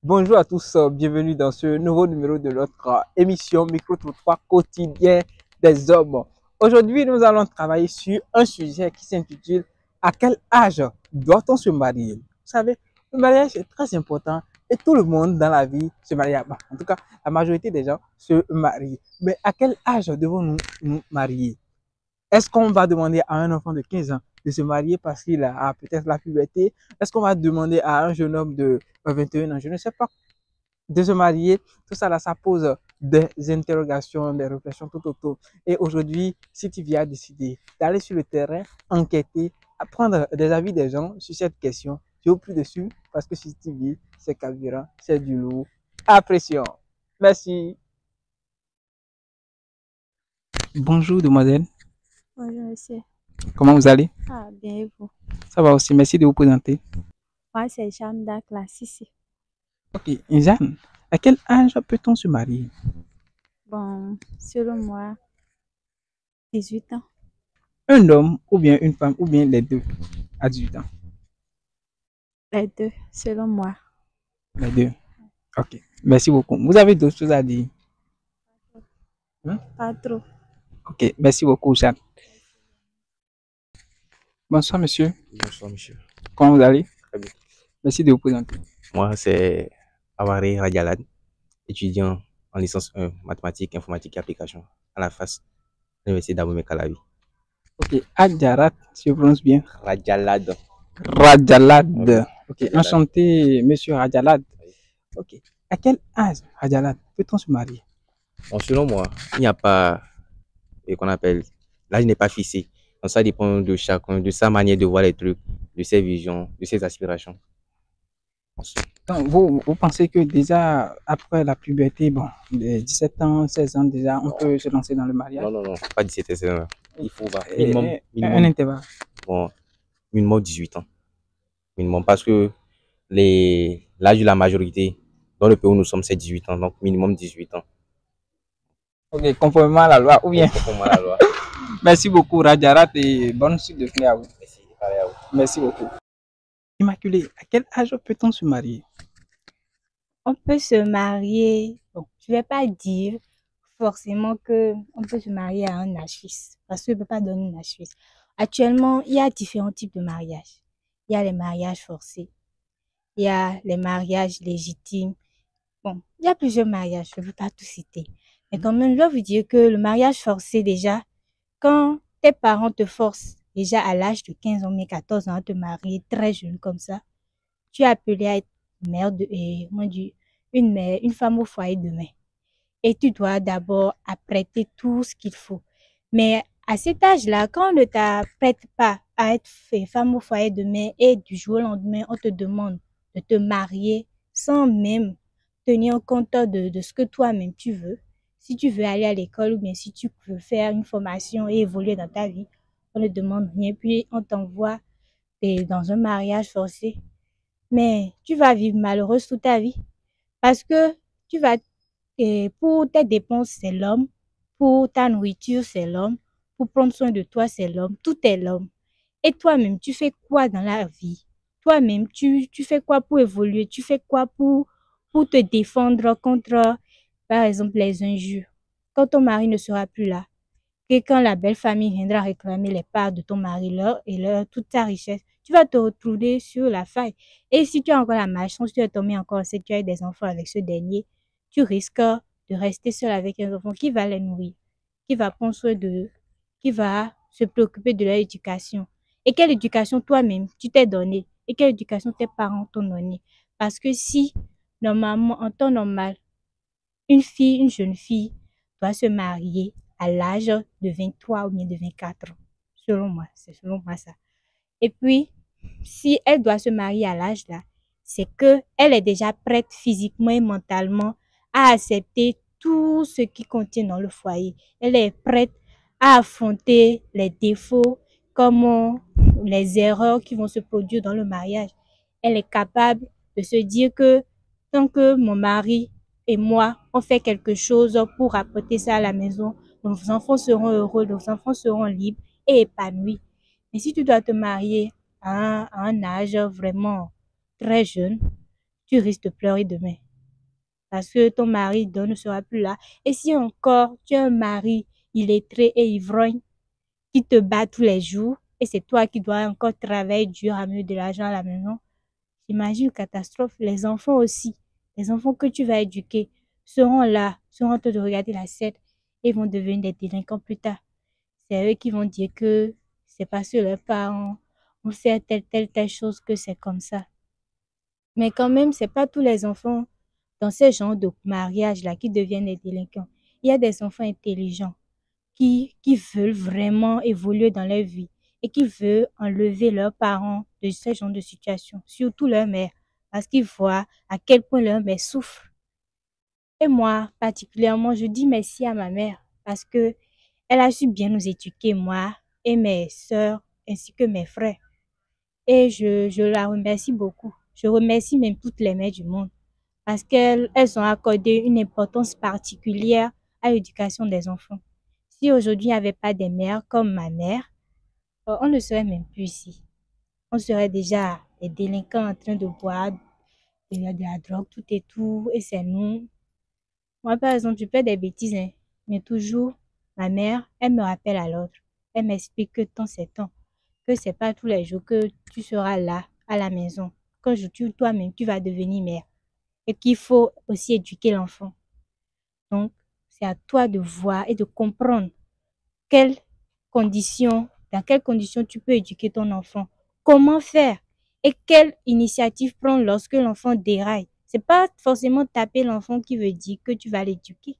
Bonjour à tous, bienvenue dans ce nouveau numéro de notre émission Micro-trottoir quotidien des hommes. Aujourd'hui, nous allons travailler sur un sujet qui s'intitule à quel âge doit-on se marier? Vous savez, le mariage est très important et tout le monde dans la vie se marie. En tout cas, la majorité des gens se marient. Mais à quel âge devons-nous nous marier? Est-ce qu'on va demander à un enfant de 15 ans de se marier parce qu'il a peut-être la puberté? Est-ce qu'on va demander à un jeune homme de 21 ans? Je ne sais pas, de se marier, tout ça là, ça pose des interrogations, des réflexions tout autour. Et aujourd'hui, si tu viens décider d'aller sur le terrain, enquêter, apprendre des avis des gens sur cette question, tu es plus dessus parce que si tu vis, c'est carburant, c'est du lourd à pression. Merci. Bonjour, demoiselle. Bonjour, monsieur. Comment vous allez? Ah, bien, et vous? Ça va aussi. Merci de vous présenter. Moi, c'est Jeanne d'Arc, classe ici. Ok, Jeanne, à quel âge peut-on se marier? Bon, selon moi, 18 ans. Un homme ou bien une femme ou bien les deux à 18 ans? Les deux, selon moi. Les deux. Ok, merci beaucoup. Vous avez d'autres choses à dire? Hein? Pas trop. Ok, merci beaucoup, Jeanne. Bonsoir, monsieur. Bonsoir, monsieur. Comment vous allez? Très bien. Merci de vous présenter. Moi, c'est Awari Radjalad, étudiant en licence 1, mathématiques, informatique et application à la FAS, l'Université d'Abomey Calavi. Ok, Adjarat, si je prononce bien. Radjalad. Rajalad. Ok, Radjalad. enchanté, monsieur Rajalad. Oui. Ok, à quel âge, Rajalad, peut-on se marier? Bon, selon moi, il n'y a pas qu'on appelle, l'âge n'est pas fixé. Donc, ça dépend de chacun, de sa manière de voir les trucs, de ses visions, de ses aspirations. Donc, vous pensez que déjà après la puberté, bon, de 17 ans, 16 ans déjà, on peut se lancer dans le mariage? Non, non, non, pas 17 et 16 ans. Il faut Un minimum, intervalle. bon, minimum 18 ans. Minimum, parce que l'âge de la majorité dans le pays où nous sommes, c'est 18 ans, donc minimum 18 ans. Ok, conformément à la loi, ou bien. Conformément à la loi. Merci beaucoup, Rajarat, et bonne suite de journée à vous. Merci, pareil à vous. Merci beaucoup. Immaculée, à quel âge peut-on se marier? On peut se marier. Bon, je ne vais pas dire forcément que on peut se marier à un âge fixe, parce que je ne peux pas donner un âge fixe. Actuellement, il y a différents types de mariages. Il y a les mariages forcés, il y a les mariages légitimes. Bon, il y a plusieurs mariages, je ne peux pas tout citer. Mais quand même, je dois vous dire que le mariage forcé, déjà, quand tes parents te forcent déjà à l'âge de 15 ans, mais 14 ans à te marier très jeune comme ça, tu es appelé à être mère une femme au foyer demain. Et tu dois d'abord apprêter tout ce qu'il faut. Mais à cet âge-là, quand on ne t'apprête pas à être femme au foyer demain et du jour au lendemain, on te demande de te marier sans même tenir compte de ce que toi-même tu veux. Si tu veux aller à l'école ou bien si tu veux faire une formation et évoluer dans ta vie, on ne demande rien. Puis on t'envoie dans un mariage forcé. Mais tu vas vivre malheureuse toute ta vie parce que tu vas, pour tes dépenses, c'est l'homme, pour ta nourriture, c'est l'homme, pour prendre soin de toi, c'est l'homme, tout est l'homme. Et toi-même, tu fais quoi dans la vie? Toi-même, tu fais quoi pour évoluer? Tu fais quoi pour te défendre contre, par exemple, les injures? Quand ton mari ne sera plus là, que quand la belle famille viendra réclamer les parts de ton mari toute ta richesse, tu vas te retrouver sur la faille. Et si tu as encore la malchance, tu es tombé encore enceinte, tu as des enfants avec ce dernier, tu risques de rester seul avec un enfant qui va les nourrir, qui va prendre soin d'eux, qui va se préoccuper de leur éducation. Et quelle éducation toi-même tu t'es donné et quelle éducation tes parents t'ont donné. Parce que si, normalement, en temps normal, une jeune fille doit se marier à l'âge de 23 ou bien de 24 ans. Selon moi, c'est selon moi ça. Et puis, si elle doit se marier à l'âge là, c'est que elle est déjà prête physiquement et mentalement à accepter tout ce qui contient dans le foyer. Elle est prête à affronter les défauts comme les erreurs qui vont se produire dans le mariage. Elle est capable de se dire que tant que mon mari et moi, on fait quelque chose pour apporter ça à la maison, nos enfants seront heureux, nos enfants seront libres et épanouis. Mais si tu dois te marier à un âge vraiment très jeune, tu risques de pleurer demain. Parce que ton mari ne sera plus là. Et si encore tu as un mari illettré et ivrogne qui te bat tous les jours, et c'est toi qui dois encore travailler dur, amener de l'argent à la maison, j'imagine une catastrophe. Les enfants aussi, les enfants que tu vas éduquer seront là, seront en train de regarder la scène et vont devenir des délinquants plus tard. C'est eux qui vont dire que c'est parce que leurs parents ont fait telle chose que c'est comme ça. Mais quand même, c'est pas tous les enfants dans ce genre de mariage-là qui deviennent des délinquants. Il y a des enfants intelligents qui veulent vraiment évoluer dans leur vie et qui veulent enlever leurs parents de ce genre de situation, surtout leur mère, parce qu'ils voient à quel point leur mère souffre. Et moi, particulièrement, je dis merci à ma mère parce que elle a su bien nous éduquer, moi et mes sœurs, ainsi que mes frères. Et je la remercie beaucoup. Je remercie même toutes les mères du monde parce qu'elles ont accordé une importance particulière à l'éducation des enfants. Si aujourd'hui il n'y avait pas des mères comme ma mère, on ne serait même plus ici. On serait déjà des délinquants en train de boire de la drogue, tout et tout, et c'est nous. Moi, par exemple, je fais des bêtises, hein, mais toujours, ma mère, elle me rappelle à l'ordre. Elle m'explique que temps c'est temps, que c'est pas tous les jours que tu seras là, à la maison. Quand toi-même, tu vas devenir mère. Et qu'il faut aussi éduquer l'enfant. Donc, c'est à toi de voir et de comprendre quelles dans quelles conditions tu peux éduquer ton enfant, comment faire et quelle initiative prendre lorsque l'enfant déraille. C'est pas forcément taper l'enfant qui veut dire que tu vas l'éduquer.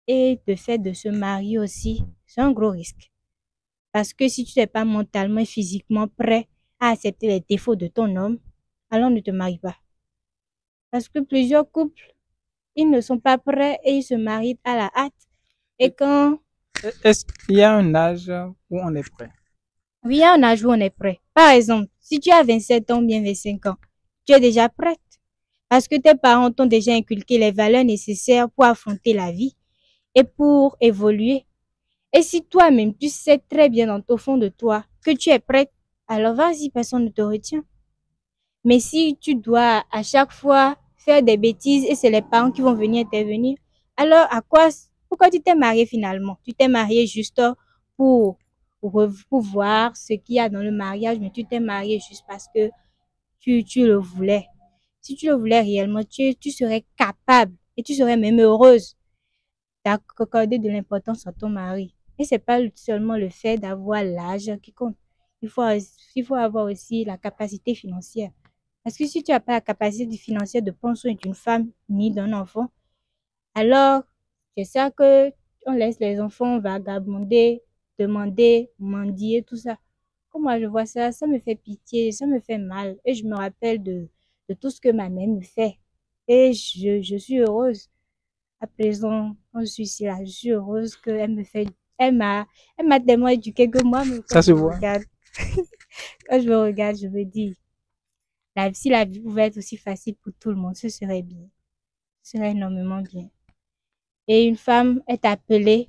Et le fait de se marier aussi, c'est un gros risque. Parce que si tu n'es pas mentalement et physiquement prêt à accepter les défauts de ton homme, alors ne te marie pas. Parce que plusieurs couples, ils ne sont pas prêts et ils se marient à la hâte. Et quand Est-ce qu'il y a un âge où on est prêt? oui, il y a un âge où on est prêt. Par exemple, si tu as 27 ans, bien 25 ans, tu es déjà prête. Parce que tes parents t'ont déjà inculqué les valeurs nécessaires pour affronter la vie et pour évoluer. Et si toi-même, tu sais très bien au fond de toi que tu es prête, alors vas-y, personne ne te retient. Mais si tu dois à chaque fois faire des bêtises et c'est les parents qui vont venir intervenir, alors pourquoi tu t'es marié finalement? Tu t'es marié juste pour, pour voir ce qu'il y a dans le mariage, mais tu t'es marié juste parce que tu le voulais. Si tu le voulais réellement, tu serais capable et tu serais même heureuse d'accorder de l'importance à ton mari. Et c'est pas seulement le fait d'avoir l'âge qui compte. Il faut avoir aussi la capacité financière. Parce que si tu n'as pas la capacité financière de prendre soin d'une femme ni d'un enfant, alors c'est ça que on laisse les enfants vagabonder, demander, mendier, tout ça. Comme moi je vois ça, ça me fait pitié, ça me fait mal. Et je me rappelle de tout ce que ma mère me fait. Et je suis heureuse. À présent, quand je suis ici là, je suis heureuse qu'elle me fait, elle m'a tellement éduquée que moi, quand Ça se je me voit. regarde, quand je me regarde, je me dis, si la vie pouvait être aussi facile pour tout le monde, ce serait bien. Ce serait énormément bien. Et une femme est appelée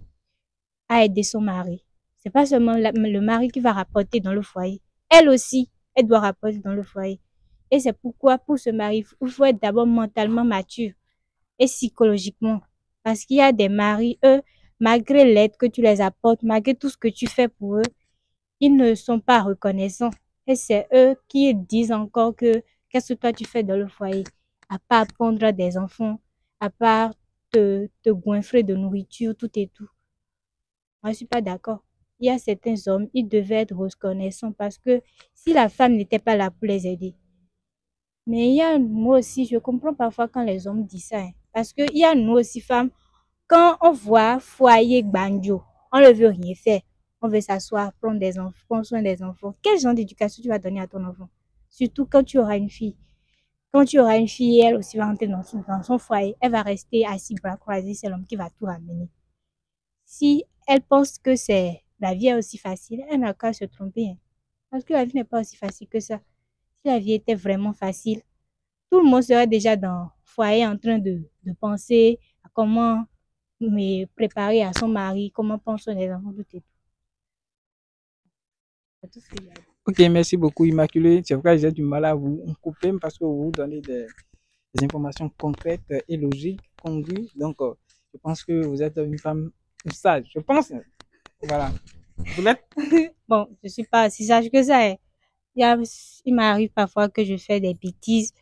à aider son mari. C'est pas seulement le mari qui va rapporter dans le foyer. Elle aussi, elle doit rapporter dans le foyer. Et c'est pourquoi, pour se marier, il faut être d'abord mentalement mature et psychologiquement. Parce qu'il y a des maris, eux, malgré l'aide que tu les apportes, malgré tout ce que tu fais pour eux, ils ne sont pas reconnaissants. Et c'est eux qui disent encore que qu'est-ce que toi tu fais dans le foyer, à part pondre des enfants, à part te goinfrer de nourriture, tout et tout. Moi, je suis pas d'accord. Il y a certains hommes, ils devaient être reconnaissants parce que si la femme n'était pas là pour les aider. Mais il y a nous aussi, je comprends parfois quand les hommes disent ça, hein, parce que il y a nous aussi femmes, quand on voit foyer banjo, on ne veut rien faire. On veut s'asseoir, prendre des enfants, prendre soin des enfants. Quel genre d'éducation tu vas donner à ton enfant? Surtout quand tu auras une fille. Quand tu auras une fille, elle aussi va rentrer dans son foyer. Elle va rester assise, bras croisés, c'est l'homme qui va tout ramener. Si elle pense que la vie est aussi facile, elle n'a qu'à se tromper, hein. Parce que la vie n'est pas aussi facile que ça. Si la vie était vraiment facile, tout le monde serait déjà dans le foyer en train de penser à comment me préparer à son mari, comment penser les enfants, tout et tout. C'est tout ce qu'il y a. Ok, merci beaucoup, Immaculée. C'est vrai, j'ai du mal à vous couper parce que vous donnez des informations concrètes et logiques, congrues. Donc, je pense que vous êtes une femme sage. Je pense. Voilà. Vous l'êtes? Bon, je suis pas si sage que ça, hein. Il y a- il m'arrive parfois que je fais des bêtises,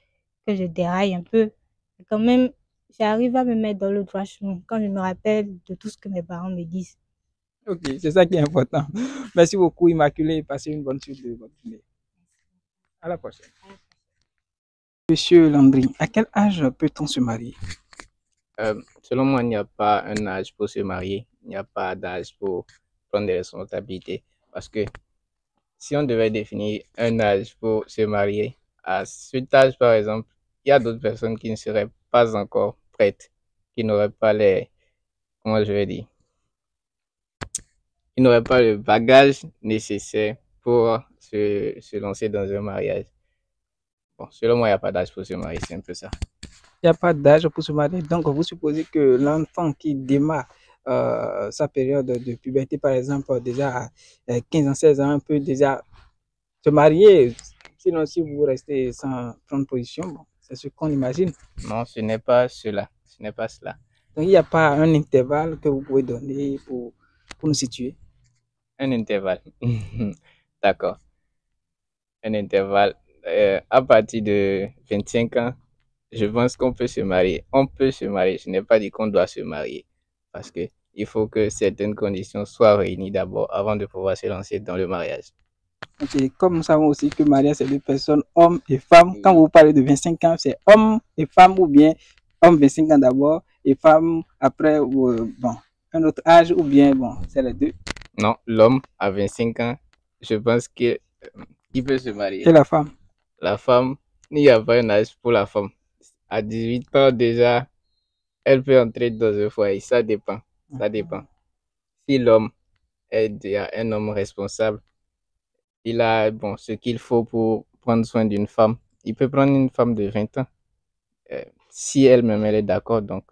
que je déraille un peu. Mais quand même, j'arrive à me mettre dans le droit chemin quand je me rappelle de tout ce que mes parents me disent. Ok, c'est ça qui est important. Merci beaucoup, Immaculée. Passez une bonne suite de votre journée. À la prochaine. Monsieur Landry, à quel âge peut-on se marier? Selon moi, il n'y a pas un âge pour se marier. Il n'y a pas d'âge pour prendre des responsabilités. Parce que si on devait définir un âge pour se marier, à cet âge, par exemple, il y a d'autres personnes qui ne seraient pas encore prêtes, qui n'auraient pas comment je vais dire, qui n'auraient pas le bagage nécessaire pour se lancer dans un mariage. Bon, selon moi, il n'y a pas d'âge pour se marier, c'est un peu ça. Il n'y a pas d'âge pour se marier. Donc, vous supposez que l'enfant qui démarre sa période de puberté, par exemple, déjà à 15 ans, 16 ans, peut déjà se marier. Sinon, si vous restez sans prendre position, bon, c'est ce qu'on imagine. Non, ce n'est pas cela. Ce n'est pas cela. Donc, il n'y a pas un intervalle que vous pouvez donner pour nous situer. Un intervalle. D'accord. Un intervalle. À partir de 25 ans, je pense qu'on peut se marier. On peut se marier. Je n'ai pas dit qu'on doit se marier. Parce que il faut que certaines conditions soient réunies d'abord avant de pouvoir se lancer dans le mariage. Ok, comme nous savons aussi que mariage, c'est deux personnes, hommes et femmes. Quand vous parlez de 25 ans, c'est homme et femme ou bien homme 25 ans d'abord et femme après, bon, un autre âge ou bien, bon, c'est les deux. Non, l'homme à 25 ans, je pense qu'il peut se marier. Et la femme? La femme, il n'y a pas un âge pour la femme. À 18 ans déjà, elle peut entrer dans un foyer. Ça dépend. Ça dépend. Si l'homme est déjà un homme responsable, il a bon, ce qu'il faut pour prendre soin d'une femme. Il peut prendre une femme de 20 ans. Si elle-même elle est d'accord, donc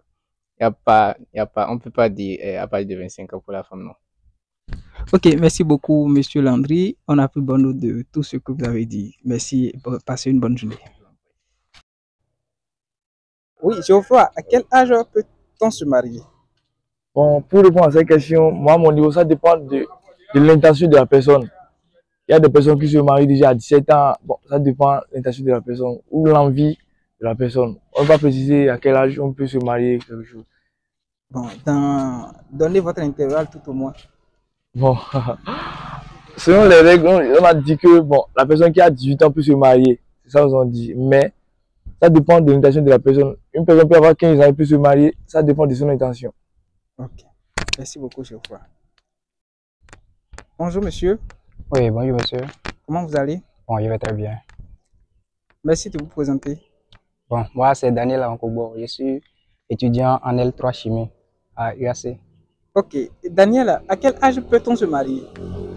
on peut pas dire à partir de 25 ans pour la femme, non. Ok, merci beaucoup, Monsieur Landry. On a pris bonne note de tout ce que vous avez dit. Merci, passez une bonne journée. Oui, Geoffroy, à quel âge peut-on se marier? Bon, pour répondre à cette question, moi, mon niveau, ça dépend de l'intention de la personne. Il y a des personnes qui se marient déjà à 17 ans. Bon, ça dépend de l'intention de la personne ou l'envie de la personne. On va préciser à quel âge on peut se marier, quelque chose. Bon, donnez votre intervalle tout au moins. Bon, selon les règles, on a dit que bon, la personne qui a 18 ans peut se marier. C'est ça qu'on dit. Mais ça dépend de l'intention de la personne. Une personne peut avoir 15 ans et peut se marier. Ça dépend de son intention. Ok, merci beaucoup, Geoffroy. Bonjour, monsieur. Oui, bonjour monsieur. Comment vous allez? Bon, je vais très bien. Merci de vous présenter. Bon, moi c'est Daniel Ankobo. Je suis étudiant en L3 chimie à UAC. Ok, Daniel, à quel âge peut-on se marier?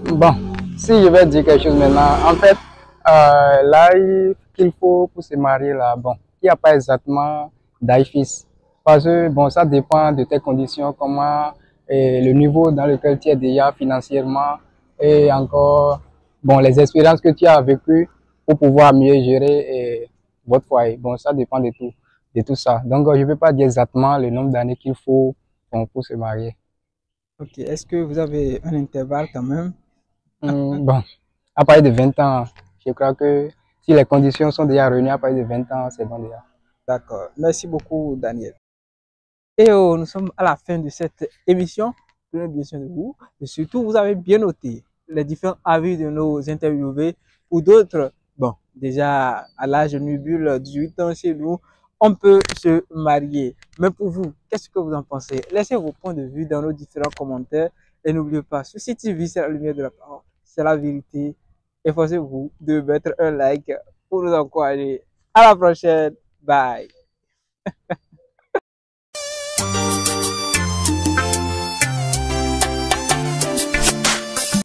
Bon, si je vais dire quelque chose maintenant, en fait, l'âge qu'il faut pour se marier là, bon, il n'y a pas exactement d'âge fixe. Parce que bon, ça dépend de tes conditions, comment et le niveau dans lequel tu es déjà financièrement et encore bon, les expériences que tu as vécues pour pouvoir mieux gérer votre foyer. Bon, ça dépend de tout ça. Donc, je ne peux pas dire exactement le nombre d'années qu'il faut bon, pour se marier. Ok, est-ce que vous avez un intervalle quand même? Bon, à partir de 20 ans, je crois que si les conditions sont déjà réunies à partir de 20 ans, c'est bon déjà. D'accord, merci beaucoup, Daniel. Et oh, nous sommes à la fin de cette émission. Prenez bien soin de vous. Et surtout, vous avez bien noté les différents avis de nos interviewés ou d'autres. Bon, déjà à l'âge nubile, 18 ans chez nous, on peut se marier. Mais pour vous, qu'est-ce que vous en pensez? Laissez vos points de vue dans nos différents commentaires. Et n'oubliez pas, ceci TV, c'est la lumière de la parole. C'est la vérité. Efforcez-vous de mettre un like pour nous encourager. À la prochaine. Bye.